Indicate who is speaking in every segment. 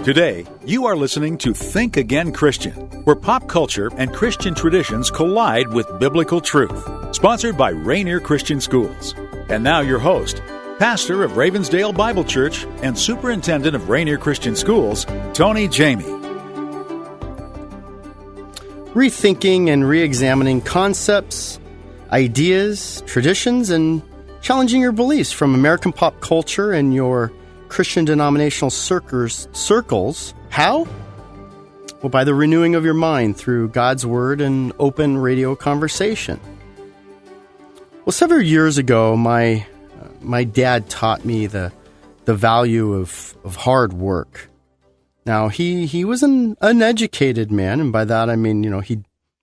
Speaker 1: Today, you are listening to Think Again Christian, where pop culture and Christian traditions collide with biblical truth. Sponsored by Rainier Christian Schools. And now your host, pastor of Ravensdale Bible Church and superintendent of Rainier Christian Schools, Tony Jamie.
Speaker 2: Rethinking and re-examining concepts, ideas, traditions, and challenging your beliefs from American pop culture and your Christian denominational circles. How? Well, by the renewing of your mind through God's Word and open radio conversation. Well, several years ago, my dad taught me the value of hard work. Now, he was an uneducated man, and by that I mean, he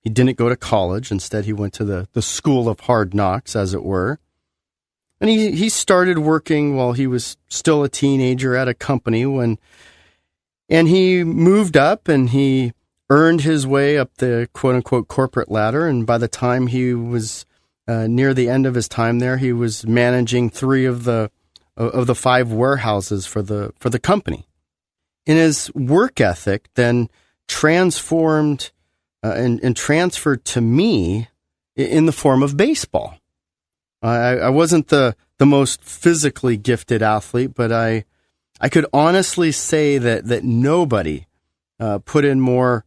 Speaker 2: didn't go to college. Instead, he went to the school of hard knocks, as it were. And he started working while he was still a teenager at a company and he moved up and he earned his way up the quote-unquote corporate ladder. And by the time he was near the end of his time there, he was managing 3 of the 5 warehouses for the company. And his work ethic then transformed and transferred to me in the form of baseball. I wasn't the most physically gifted athlete, but I could honestly say that nobody put in more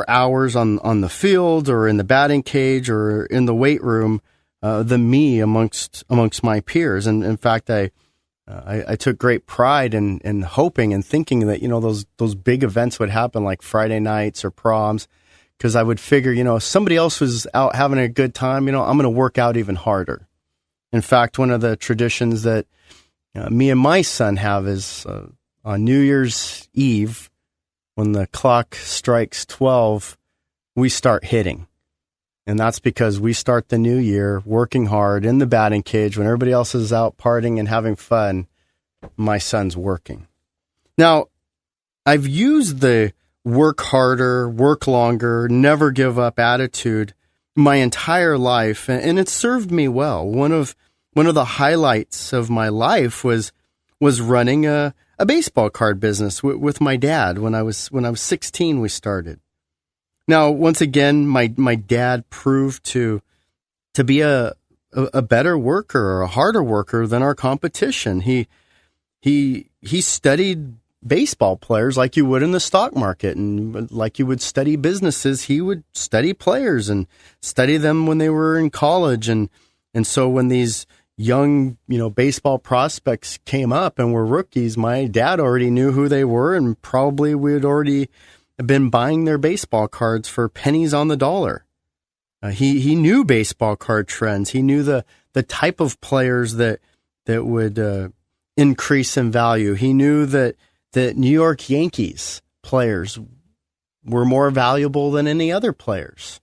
Speaker 2: hours on the field or in the batting cage or in the weight room than me amongst my peers. And in fact, I took great pride in hoping and thinking that those big events would happen like Friday nights or proms. Because I would figure, if somebody else was out having a good time, I'm going to work out even harder. In fact, one of the traditions that me and my son have is on New Year's Eve, when the clock strikes 12, we start hitting. And that's because we start the new year working hard in the batting cage when everybody else is out partying and having fun. My son's working. Now, I've used the work harder, work longer, never give up attitude my entire life, and it served me well. One of the highlights of my life was running a baseball card business with my dad. When I was 16, we started. Now, once again, my dad proved to be a better worker or a harder worker than our competition. He studied baseball players like you would in the stock market, and like you would study businesses, he would study players and study them when they were in college. And so when these young, baseball prospects came up and were rookies, my dad already knew who they were, and probably we had already been buying their baseball cards for pennies on the dollar. He knew baseball card trends. He knew the type of players that would increase in value. He knew that New York Yankees players were more valuable than any other players.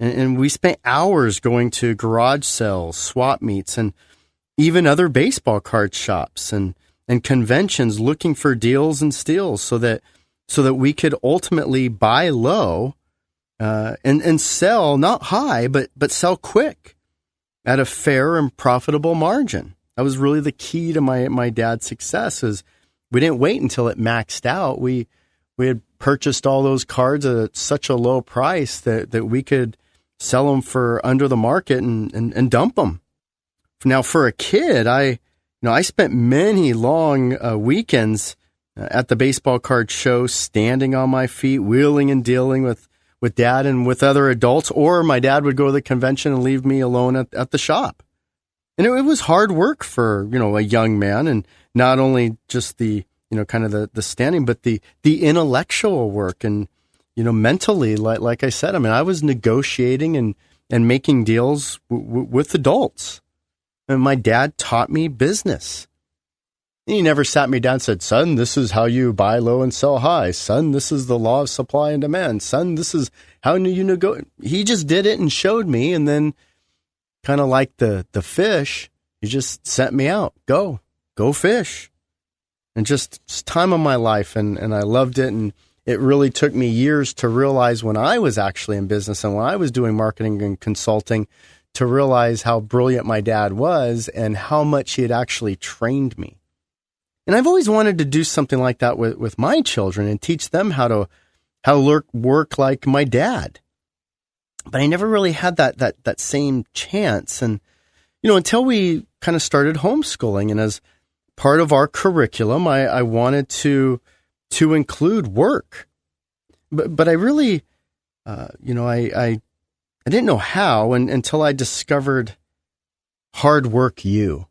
Speaker 2: And we spent hours going to garage sales, swap meets, and even other baseball card shops and conventions looking for deals and steals so that we could ultimately buy low and sell not high, but sell quick at a fair and profitable margin. That was really the key to my dad's success. Is we didn't wait until it maxed out. We had purchased all those cards at such a low price that we could sell them for under the market and dump them. Now, for a kid, I spent many long weekends at the baseball card show, standing on my feet, wheeling and dealing with dad and with other adults, or my dad would go to the convention and leave me alone at the shop. And it was hard work for, a young man, and not only just the, kind of the standing, but the intellectual work and, mentally, like I said, I was negotiating and making deals with adults. And my dad taught me business. He never sat me down and said, "Son, this is how you buy low and sell high. Son, this is the law of supply and demand. Son, this is how you negotiate." He just did it and showed me, and then kind of like the fish, he just sent me out. Go fish. And just time of my life, and I loved it. And it really took me years to realize when I was actually in business and when I was doing marketing and consulting, to realize how brilliant my dad was and how much he had actually trained me. And I've always wanted to do something like that with my children and teach them how to work like my dad. But I never really had that same chance. And, until we kind of started homeschooling, and as part of our curriculum, I wanted to include work. But I really, I didn't know how until I discovered Hard Work U,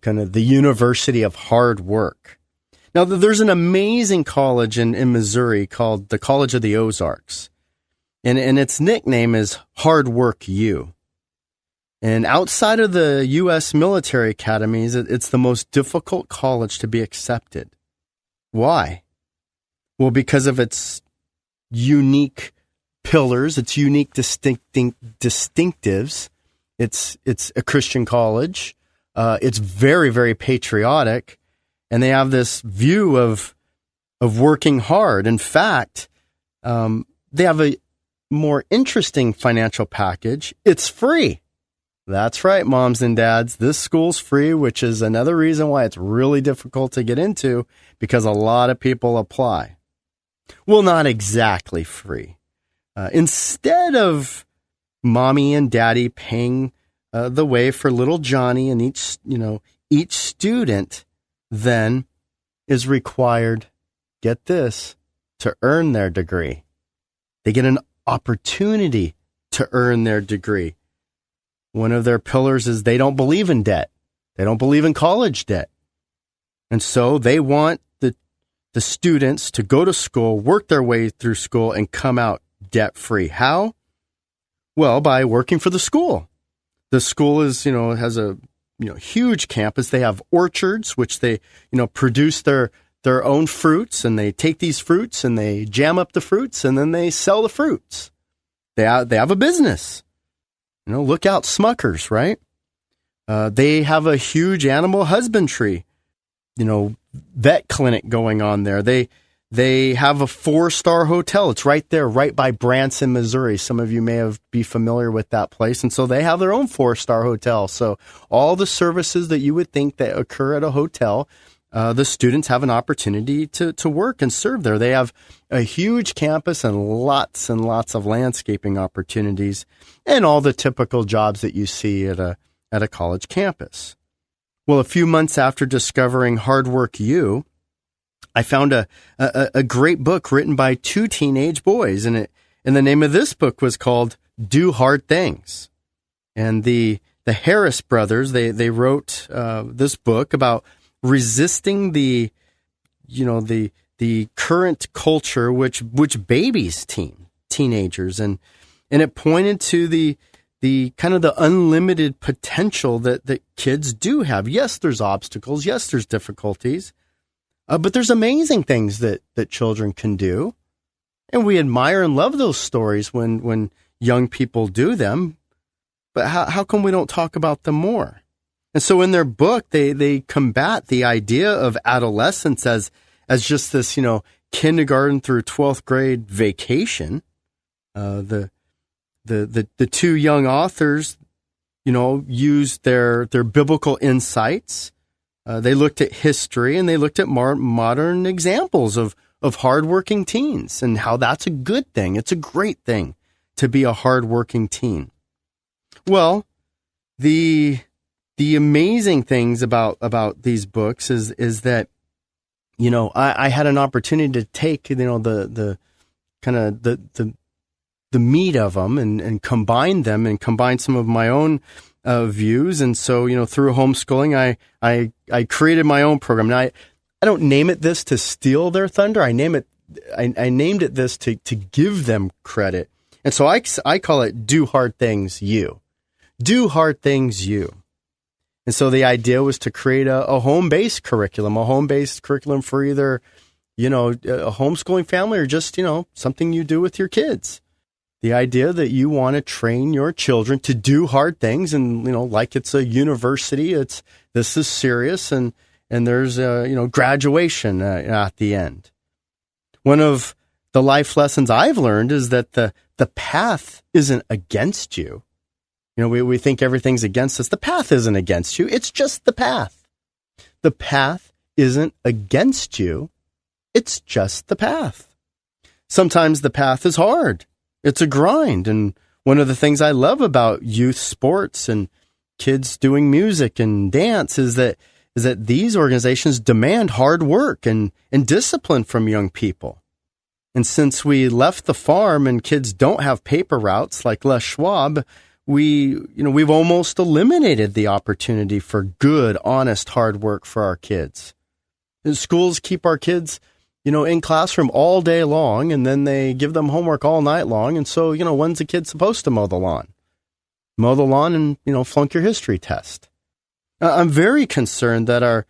Speaker 2: kind of the University of Hard Work. Now, there's an amazing college in Missouri called the College of the Ozarks, and its nickname is Hard Work U. And outside of the U.S. military academies, it's the most difficult college to be accepted. Why? Well, because of its unique pillars, its unique distinctives. It's a Christian college. It's very, very patriotic, and they have this view of working hard. In fact, they have a more interesting financial package. It's free. That's right, moms and dads. This school's free, which is another reason why it's really difficult to get into, because a lot of people apply. Well, not exactly free. Instead of mommy and daddy paying the way for little Johnny, and each student then is required, get this, to earn their degree. They get an opportunity to earn their degree. One of their pillars is they don't believe in debt. They don't believe in college debt. And so they want the students to go to school, work their way through school, and come out debt-free. How? Well, by working for the school. The school has a huge campus. They have orchards, which they produce their own fruits, and they take these fruits and they jam up the fruits, and then they sell the fruits. They have a business. Look out, Smuckers, right? They have a huge animal husbandry, vet clinic going on there. They have a 4-star hotel. It's right there, right by Branson, Missouri. Some of you may be familiar with that place. And so they have their own 4-star hotel. So all the services that you would think that occur at a hotel, the students have an opportunity to work and serve there. They have a huge campus and lots of landscaping opportunities and all the typical jobs that you see at a college campus. Well, a few months after discovering Hard Work U, I found a great book written by 2 teenage boys, and the name of this book was called Do Hard Things. And the Harris brothers, they wrote this book about resisting the current culture which babies teenagers, and it pointed to the kind of the unlimited potential that kids do have. Yes, there's obstacles. Yes, there's difficulties. But there's amazing things that children can do. And we admire and love those stories when young people do them. But how come we don't talk about them more? And so in their book, they combat the idea of adolescence as just this, kindergarten through 12th grade vacation. The 2 young authors, used their biblical insights. They looked at history, and they looked at modern examples of hardworking teens and how that's a good thing. It's a great thing to be a hardworking teen. Well, the amazing things about these books is that, I had an opportunity to take, the kind of the meat of them and combine them and combine some of my own views. And so, through homeschooling, I created my own program. Now, I don't name it this to steal their thunder. I named it this to give them credit. And so I call it Do Hard Things U. Do Hard Things U. And so the idea was to create a home-based curriculum for either, a homeschooling family or just, something you do with your kids. The idea that you want to train your children to do hard things, and like it's a university, this is serious, and there's graduation at the end. One of the life lessons I've learned is that the path isn't against you. We think everything's against us. The path isn't against you. It's just the path. The path isn't against you. It's just the path. Sometimes the path is hard. It's a grind. And one of the things I love about youth sports and kids doing music and dance is that these organizations demand hard work and discipline from young people. And since we left the farm and kids don't have paper routes like Les Schwab, we've almost eliminated the opportunity for good, honest, hard work for our kids. And schools keep our kids, in classroom all day long, and then they give them homework all night long. And so, when's the kid supposed to mow the lawn? Mow the lawn and, flunk your history test. I'm very concerned that our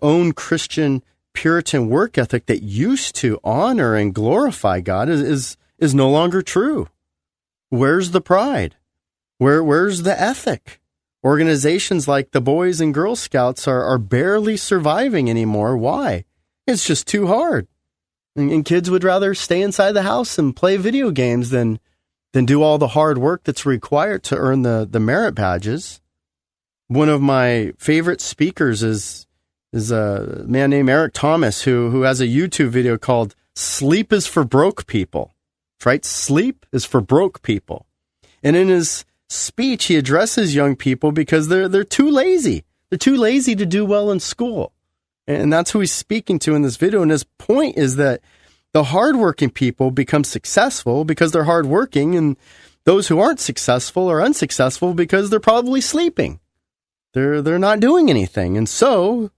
Speaker 2: own Christian Puritan work ethic that used to honor and glorify God is no longer true. Where's the pride? Where's the ethic? Organizations like the Boys and Girl Scouts are barely surviving anymore. Why? It's just too hard. And kids would rather stay inside the house and play video games than do all the hard work that's required to earn the merit badges. One of my favorite speakers is a man named Eric Thomas who has a YouTube video called Sleep is for Broke People. Right? Sleep is for broke people. And in his speech, he addresses young people because they're too lazy. They're too lazy to do well in school. And that's who he's speaking to in this video. And his point is that the hardworking people become successful because they're hardworking, and those who aren't successful are unsuccessful because they're probably sleeping. They're not doing anything. And so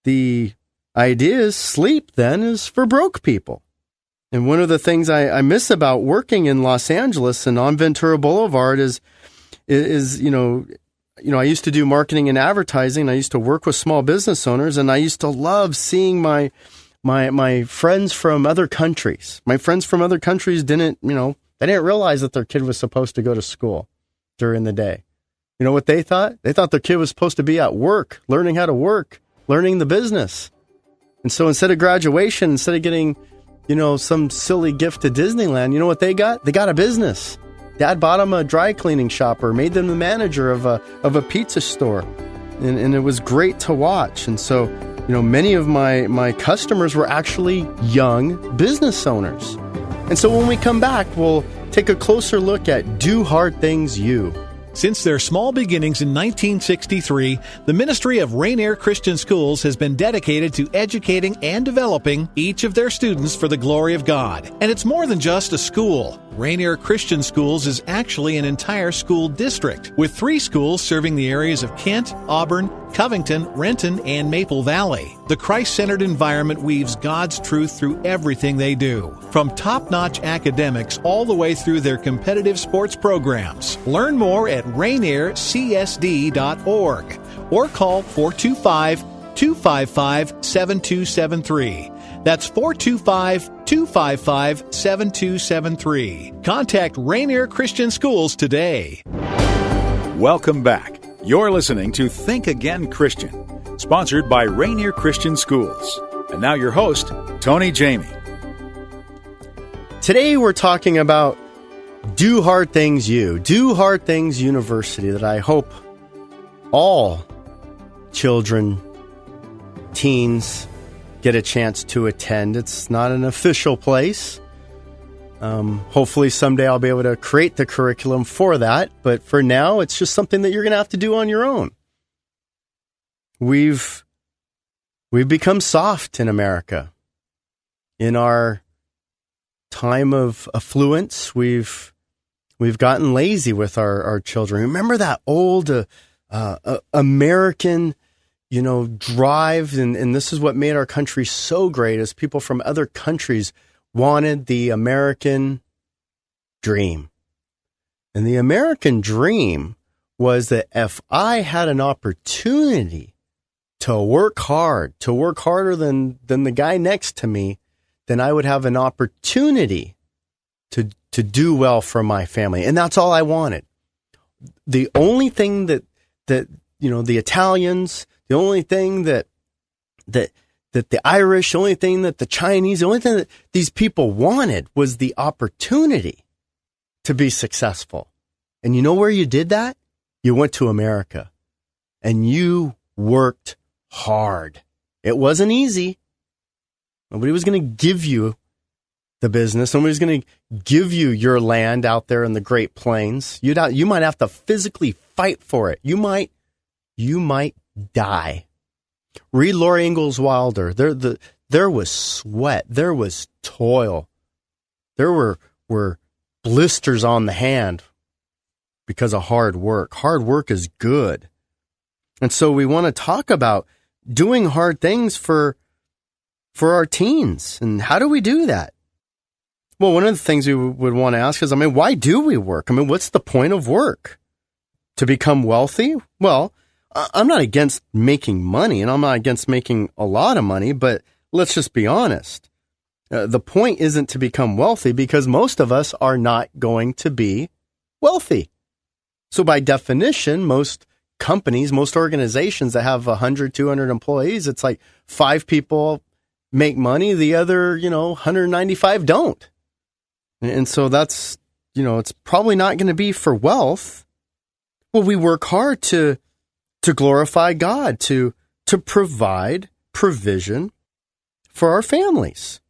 Speaker 2: the idea is sleep then is for broke people. And one of the things I miss about working in Los Angeles and on Ventura Boulevard is I used to do marketing and advertising. I used to work with small business owners, and I used to love seeing my friends from other countries. My friends from other countries didn't realize that their kid was supposed to go to school during the day. You know what they thought? They thought their kid was supposed to be at work, learning how to work, learning the business. And so instead of graduation, instead of getting, some silly gift to Disneyland, you know what they got? They got a business. Dad bought them a dry cleaning shop or made them the manager of a pizza store. And it was great to watch. And so, many of my customers were actually young business owners. And so when we come back, we'll take a closer look at Do Hard Things You.
Speaker 3: Since their small beginnings in 1963, the Ministry of Rainier Christian Schools has been dedicated to educating and developing each of their students for the glory of God. And it's more than just a school. Rainier Christian Schools is actually an entire school district, with 3 schools serving the areas of Kent, Auburn, Covington, Renton, and Maple Valley. The Christ-centered environment weaves God's truth through everything they do, from top-notch academics all the way through their competitive sports programs. Learn more at rainiercsd.org or call 425-255-7273. That's 425-255-7273. Contact Rainier Christian Schools today.
Speaker 1: Welcome back. You're listening to Think Again Christian, sponsored by Rainier Christian Schools. And now your host, Tony Jamie.
Speaker 2: Today we're talking about Do Hard Things You, Do Hard Things University, that I hope all children, teens, get a chance to attend. It's not an official place. Hopefully someday I'll be able to create the curriculum for that. But for now, it's just something that you're going to have to do on your own. We've become soft in America. In our time of affluence, we've gotten lazy with our children. Remember that old American drive, and this is what made our country so great, is people from other countries wanted the American dream. And the American dream was that if I had an opportunity to work hard, to work harder than the guy next to me, then I would have an opportunity to do well for my family. And that's all I wanted. The only thing that the Italians, the only thing that the Irish, the only thing that the Chinese, the only thing that these people wanted was the opportunity to be successful. And you know where you did that? You went to America and you worked hard. It wasn't easy. Nobody was going to give you the business. Nobody's going to give you your land out there in the Great Plains. You might have to physically fight for it. You might die. Read Laura Ingalls Wilder. There was sweat. There was toil. There were blisters on the hand because of hard work. Hard work is good. And so we want to talk about doing hard things for our teens. And how do we do that? Well, one of the things we would want to ask is, why do we work? What's the point of work? To become wealthy? Well, I'm not against making money, and I'm not against making a lot of money, but let's just be honest. The point isn't to become wealthy, because most of us are not going to be wealthy. So by definition, most companies, most organizations that have 100, 200 employees, it's like 5 people make money, the other, 195 don't. And so that's, it's probably not going to be for wealth. Well, we work hard to glorify God, to provide provision for our families.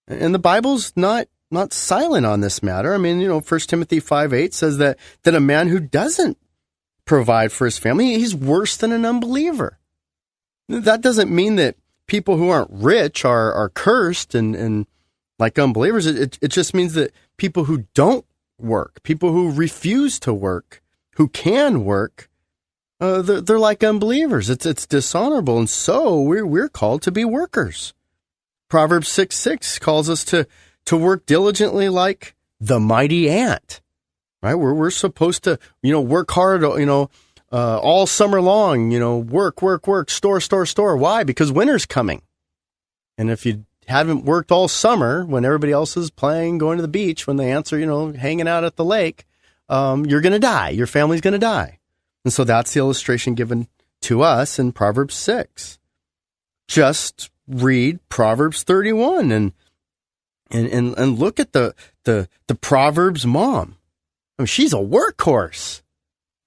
Speaker 2: And the Bible's not silent on this matter. 1 Timothy 5:8 says that a man who doesn't provide for his family, he's worse than an unbeliever. That doesn't mean that people who aren't rich are cursed and like unbelievers. It just means that people who don't work, people who refuse to work, who can work, they're like unbelievers. It's dishonorable, and so we're called to be workers. Proverbs 6:6 calls us to work diligently like the mighty ant. Right? We're supposed to work hard. All summer long. Work. Store. Why? Because winter's coming, and if you haven't worked all summer when everybody else is playing, going to the beach, when the ants are hanging out at the lake, you're going to die. Your family's going to die. And so that's the illustration given to us in Proverbs 6. Just read Proverbs 31 and look at the Proverbs mom. She's a workhorse.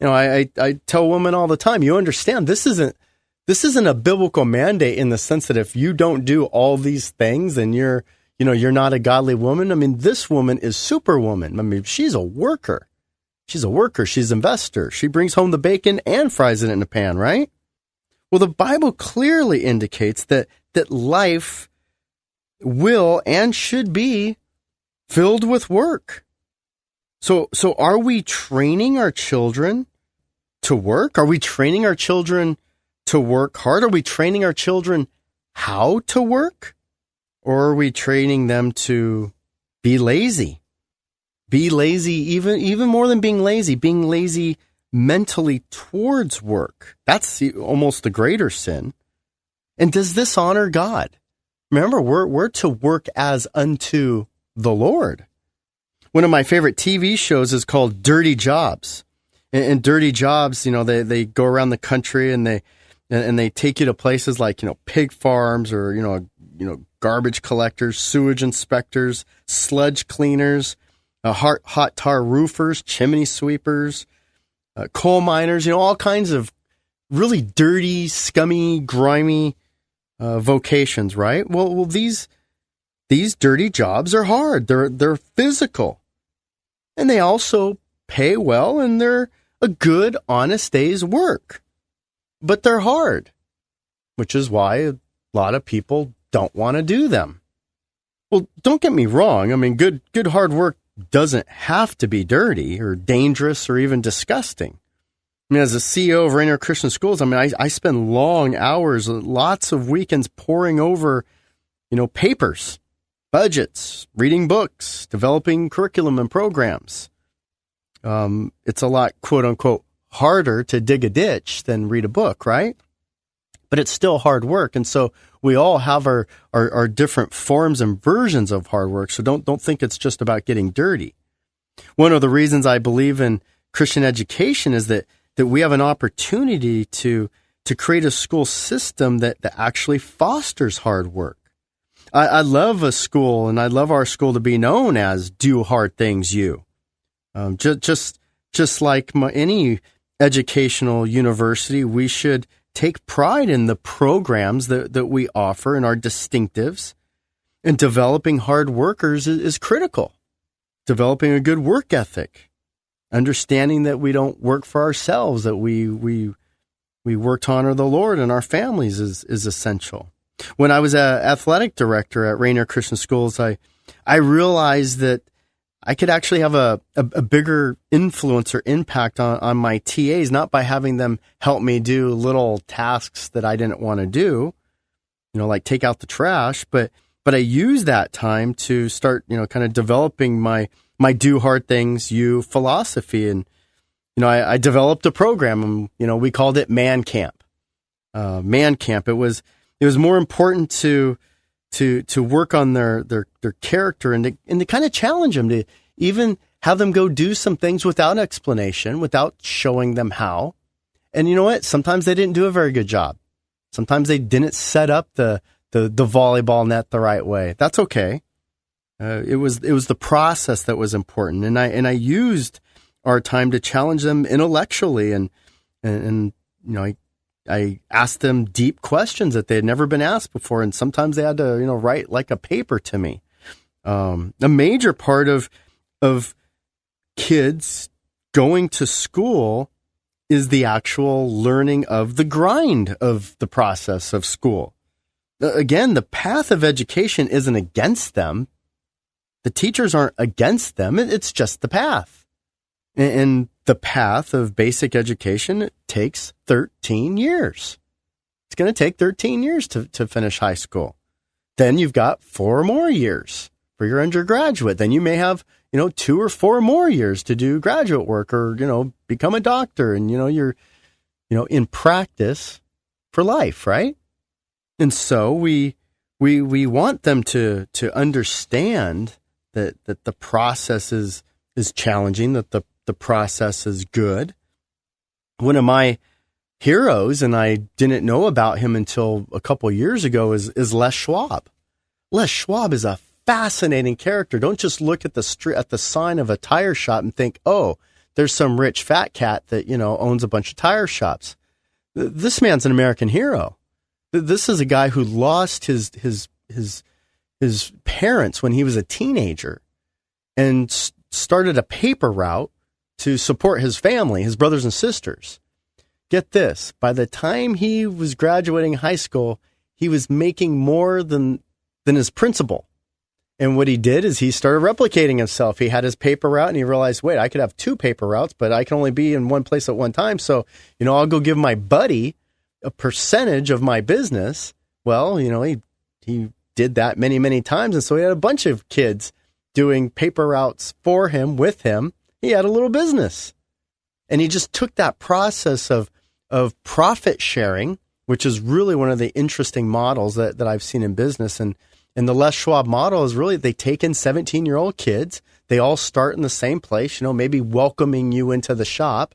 Speaker 2: I tell women all the time, you understand, this isn't a biblical mandate in the sense that if you don't do all these things, then you're not a godly woman. This woman is superwoman. She's a worker. She's a worker. She's an investor. She brings home the bacon and fries it in a pan, right? Well, the Bible clearly indicates that life will and should be filled with work. So are we training our children to work? Are we training our children to work hard? Are we training our children how to work? Or are we training them to be lazy? Be lazy, even more than being lazy mentally towards work. That's almost the greater sin. And does this honor God? Remember, we're to work as unto the Lord. One of my favorite TV shows is called Dirty Jobs. And Dirty Jobs, they go around the country and they take you to places like, pig farms or, garbage collectors, sewage inspectors, sludge cleaners, hot tar roofers, chimney sweepers, coal miners, all kinds of really dirty, scummy, grimy vocations, right? Well, these dirty jobs are hard. They're physical, and they also pay well, and they're a good, honest day's work. But they're hard, which is why a lot of people don't want to do them. Well, don't get me wrong. Good hard work doesn't have to be dirty or dangerous or even disgusting. As a CEO of Rainier Christian Schools, I spend long hours, lots of weekends poring over, papers, budgets, reading books, developing curriculum and programs. It's a lot, quote unquote, harder to dig a ditch than read a book, right? But it's still hard work. And so we all have our different forms and versions of hard work. So don't think it's just about getting dirty. One of the reasons I believe in Christian education is that we have an opportunity to create a school system that actually fosters hard work. I love a school, and I love our school to be known as Do Hard Things U. Just like any educational university, we should take pride in the programs that we offer and our distinctives. And developing hard workers is critical. Developing a good work ethic. Understanding that we don't work for ourselves, that we work to honor the Lord and our families is essential. When I was an athletic director at Rainier Christian Schools, I realized that I could actually have a bigger influence or impact on my TAs, not by having them help me do little tasks that I didn't want to do, like take out the trash, but I used that time to start, kind of developing my do hard things, philosophy. And, I developed a program, and, we called it Man Camp. Man Camp. It was more important to work on their character and to kind of challenge them, to even have them go do some things without explanation, without showing them how. And you know what? Sometimes they didn't do a very good job. Sometimes they didn't set up the volleyball net the right way. That's okay. It was the process that was important, and I used our time to challenge them intellectually, and I asked them deep questions that they had never been asked before, and sometimes they had to write like a paper to me. A major part of kids going to school is the actual learning of the grind of the process of school. Again, the path of education isn't against them. The teachers aren't against them. It's just the path. And the path of basic education takes 13 years. It's going to take 13 years to finish high school. Then you've got 4 more years for your undergraduate. Then you may have, 2 or 4 more years to do graduate work or, become a doctor. And, you're, in practice for life, right? And so we want them to understand that the process is challenging, that the process is good. One of my heroes, and I didn't know about him until a couple years ago, is Les Schwab. Les Schwab is a fascinating character. Don't just look at the sign of a tire shop and think, oh, there's some rich fat cat that owns a bunch of tire shops. This man's an American hero. This is a guy who lost his parents when he was a teenager and started a paper route to support his family, his brothers and sisters. Get this, by the time he was graduating high school, he was making more than his principal. And what he did is he started replicating himself. He had his paper route and he realized, wait, I could have 2 paper routes, but I can only be in one place at one time. So, I'll go give my buddy a percentage of my business. Well, he did that many, many times. And so he had a bunch of kids doing paper routes for him, with him. He had a little business. And he just took that process of profit sharing, which is really one of the interesting models that I've seen in business. And the Les Schwab model is really, they take in 17-year-old kids. They all start in the same place, maybe welcoming you into the shop.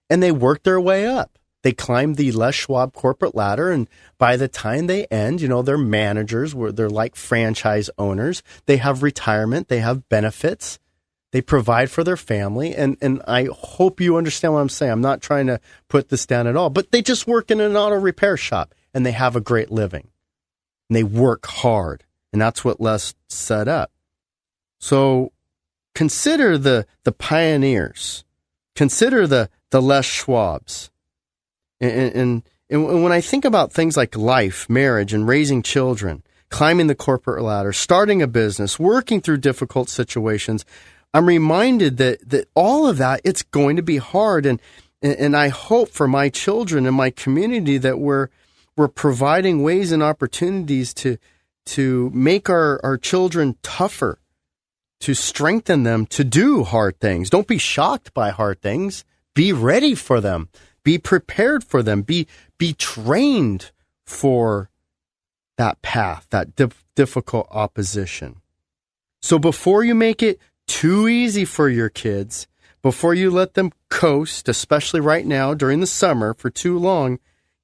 Speaker 2: And they work their way up. They climb the Les Schwab corporate ladder, and by the time they end, they're managers, where they're like franchise owners. They have retirement, they have benefits, they provide for their family, and I hope you understand what I'm saying. I'm not trying to put this down at all, but they just work in an auto repair shop, and they have a great living. And they work hard, and that's what Les set up. So consider the pioneers. Consider the Les Schwabs. And when I think about things like life, marriage, and raising children, climbing the corporate ladder, starting a business, working through difficult situations, I'm reminded that all of that, it's going to be hard. And I hope for my children and my community that we're providing ways and opportunities to make our children tougher, to strengthen them to do hard things. Don't be shocked by hard things. Be ready for them. Be prepared for them. Be trained for that path, that difficult opposition. So before you make it too easy for your kids, before you let them coast, especially right now during the summer for too long,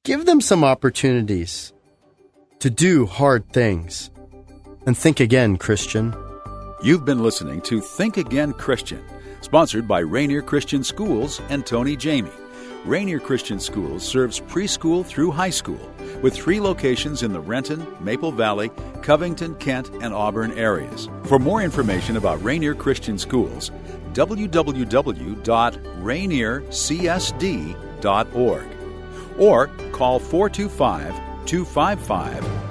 Speaker 2: give them some opportunities to do hard things. And think again, Christian.
Speaker 1: You've been listening to Think Again Christian, sponsored by Rainier Christian Schools and Tony Jamie. Rainier Christian Schools serves preschool through high school with 3 locations in the Renton, Maple Valley, Covington, Kent, and Auburn areas. For more information about Rainier Christian Schools, www.rainiercsd.org or call 425-255-5555